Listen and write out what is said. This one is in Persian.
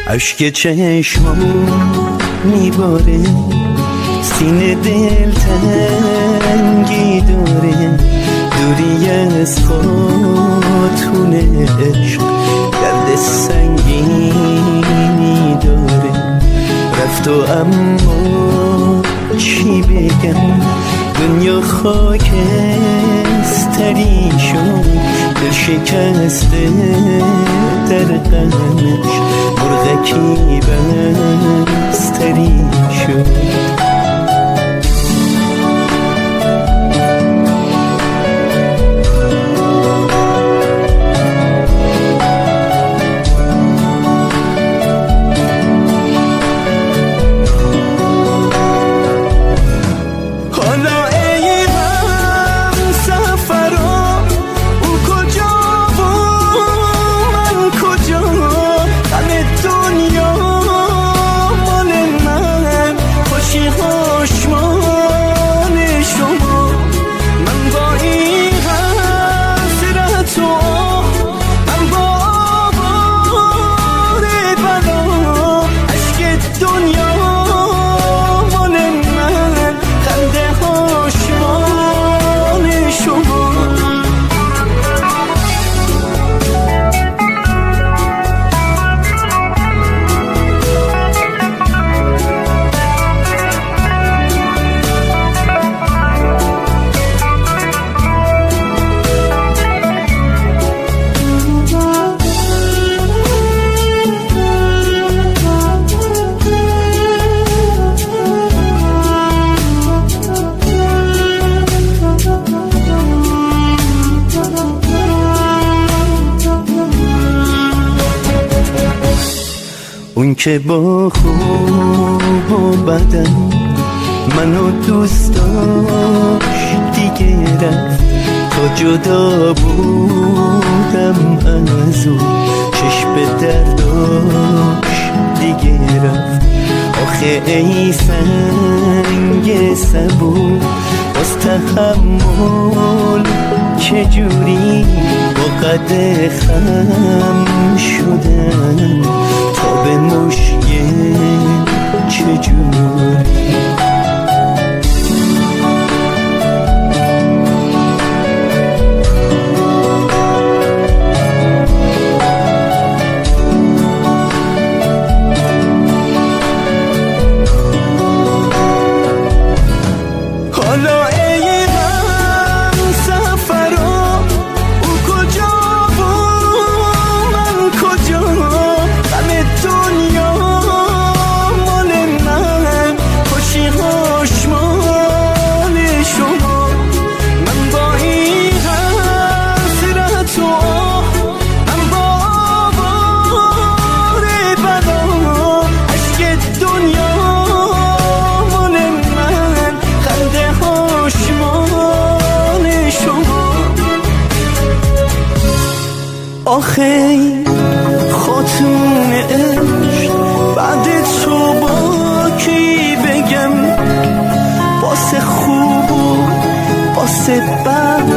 اشک چشمم میباره، سینه دل تنگی داره، دوری از خاتون عشق درد سنگینی داره. رفت و اما چی بگم، دنیا خاکستری شد، دل شکسته در غمش مرغکی بستری شد. اون که با خوب و بدم منو دوست داشت دیگه رفت، تا جدا بودم از اون چشم درداش دیگه رفت. آخه ای سنگ سبو باز تحمل چجوری با قد خم شدن تا به مشکل چجوری. حالا ای غم سفرا، او کجا و من کجا، غم دنیا مال من، خوشی هاش مال شما. من با این حسرت و من با بار بلا، عشق دنیا مال من، خنده هاش مال شما. آخه خاتون عشق بعد تو با کی بگم، واسه خوب و واسه بد